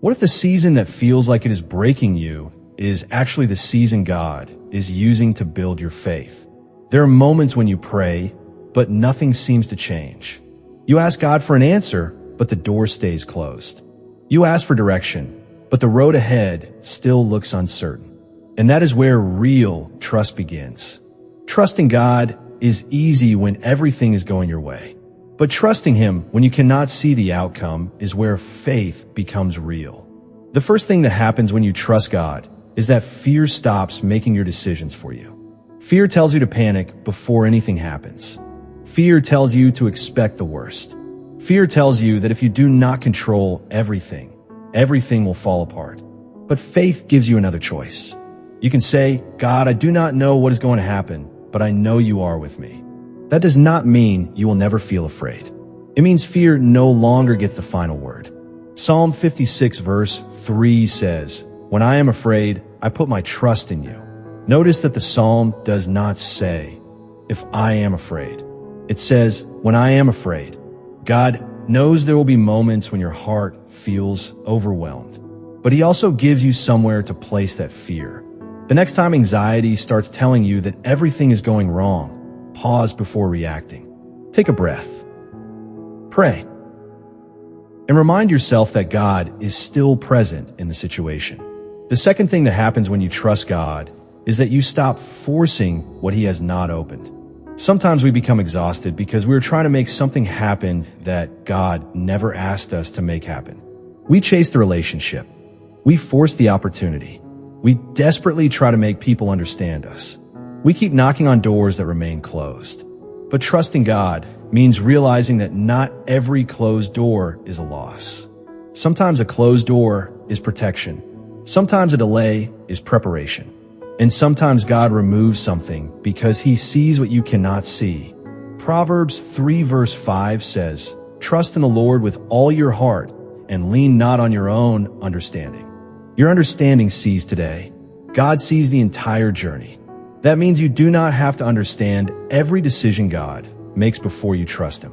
What if the season that feels like it is breaking you is actually the season God is using to build your faith? There are moments when you pray, but nothing seems to change. You ask God for an answer, but the door stays closed. You ask for direction, but the road ahead still looks uncertain. And that is where real trust begins. Trusting God is easy when everything is going your way. But trusting Him when you cannot see the outcome is where faith becomes real. The first thing that happens when you trust God is that fear stops making your decisions for you. Fear tells you to panic before anything happens. Fear tells you to expect the worst. Fear tells you that if you do not control everything will fall apart. But faith gives you another choice. You can say, God, I do not know what is going to happen, but I know you are with me. That does not mean you will never feel afraid. It means fear no longer gets the final word. Psalm 56 verse 3 says, "When I am afraid, I put my trust in you." Notice that the psalm does not say, "If I am afraid." It says, "When I am afraid." God knows there will be moments when your heart feels overwhelmed, but He also gives you somewhere to place that fear. The next time anxiety starts telling you that everything is going wrong, pause before reacting. Take a breath. Pray. And remind yourself that God is still present in the situation. The second thing that happens when you trust God is that you stop forcing what He has not opened. Sometimes we become exhausted because we're trying to make something happen that God never asked us to make happen. We chase the relationship. We force the opportunity. We desperately try to make people understand us. We keep knocking on doors that remain closed. But trusting God means realizing that not every closed door is a loss. Sometimes a closed door is protection. Sometimes a delay is preparation. And sometimes God removes something because He sees what you cannot see. Proverbs 3 verse 5 says, "Trust in the Lord with all your heart and lean not on your own understanding." Your understanding sees today. God sees the entire journey. That means you do not have to understand every decision God makes before you trust Him.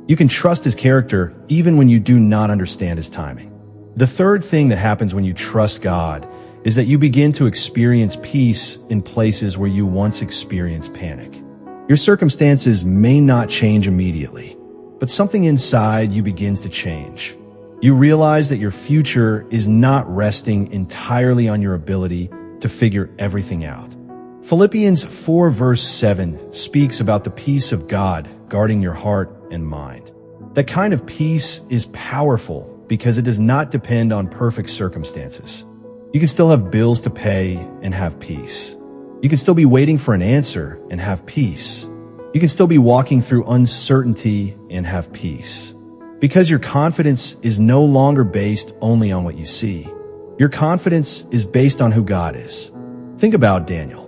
You can trust His character even when you do not understand His timing. The third thing that happens when you trust God is that you begin to experience peace in places where you once experienced panic. Your circumstances may not change immediately, but something inside you begins to change. You realize that your future is not resting entirely on your ability to figure everything out. Philippians 4 verse 7 speaks about the peace of God guarding your heart and mind. That kind of peace is powerful because it does not depend on perfect circumstances. You can still have bills to pay and have peace. You can still be waiting for an answer and have peace. You can still be walking through uncertainty and have peace. Because your confidence is no longer based only on what you see. Your confidence is based on who God is. Think about Daniel.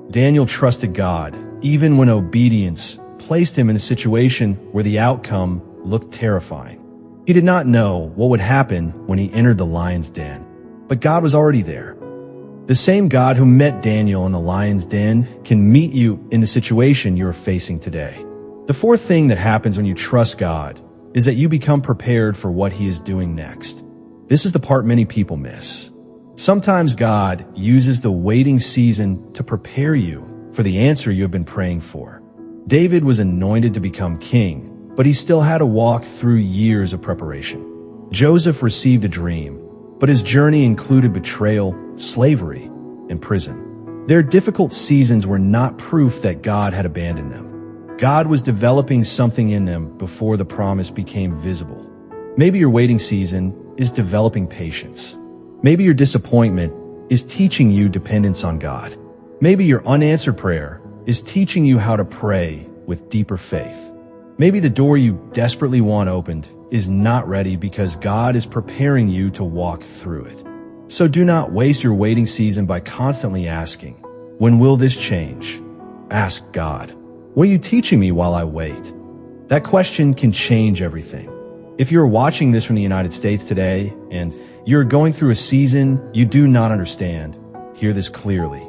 Daniel trusted God even when obedience placed him in a situation where the outcome looked terrifying. He did not know what would happen when he entered the lion's den. But God was already there. The same God who met Daniel in the lion's den can meet you in the situation you are facing today. The fourth thing that happens when you trust God is that you become prepared for what He is doing next. This is the part many people miss. Sometimes God uses the waiting season to prepare you for the answer you have been praying for. David was anointed to become king, but he still had to walk through years of preparation. Joseph received a dream, but his journey included betrayal, slavery, and prison. Their difficult seasons were not proof that God had abandoned them. God was developing something in them before the promise became visible. Maybe your waiting season is developing patience. Maybe your disappointment is teaching you dependence on God. Maybe your unanswered prayer is teaching you how to pray with deeper faith. Maybe the door you desperately want opened is not ready because God is preparing you to walk through it. So do not waste your waiting season by constantly asking, "When will this change?" Ask God, "What are you teaching me while I wait?" That question can change everything. If you're watching this from the United States today and you're going through a season you do not understand, hear this clearly.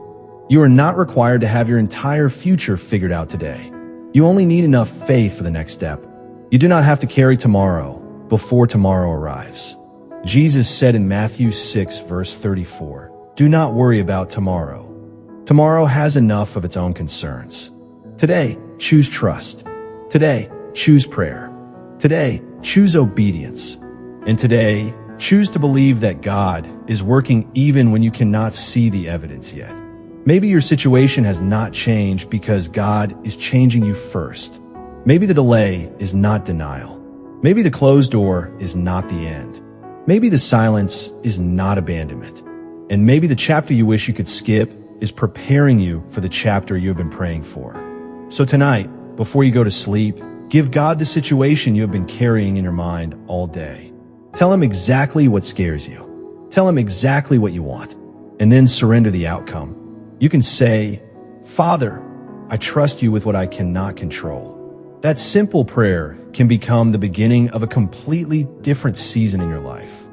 You are not required to have your entire future figured out today. You only need enough faith for the next step. You do not have to carry tomorrow before tomorrow arrives. Jesus said in Matthew 6, verse 34, "Do not worry about tomorrow. Tomorrow has enough of its own concerns. Today, choose trust. Today, choose prayer. Today, choose obedience. And today, choose to believe that God is working even when you cannot see the evidence yet." Maybe your situation has not changed because God is changing you first. Maybe the delay is not denial. Maybe the closed door is not the end. Maybe the silence is not abandonment. And maybe the chapter you wish you could skip is preparing you for the chapter you have been praying for. So tonight, before you go to sleep, give God the situation you have been carrying in your mind all day. Tell him exactly what scares you. Tell him exactly what you want, and then surrender the outcome. You can say, "Father, I trust you with what I cannot control." That simple prayer can become the beginning of a completely different season in your life.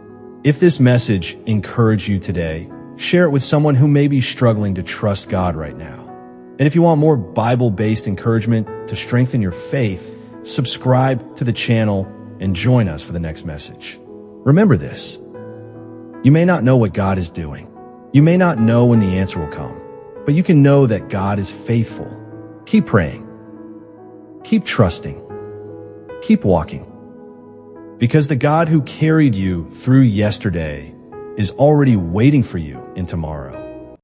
If this message encouraged you today, share it with someone who may be struggling to trust God right now. And if you want more Bible-based encouragement to strengthen your faith, subscribe to the channel and join us for the next message. Remember this: you may not know what God is doing. You may not know when the answer will come, but you can know that God is faithful. Keep praying. Keep trusting. Keep walking. Because the God who carried you through yesterday is already waiting for you in tomorrow.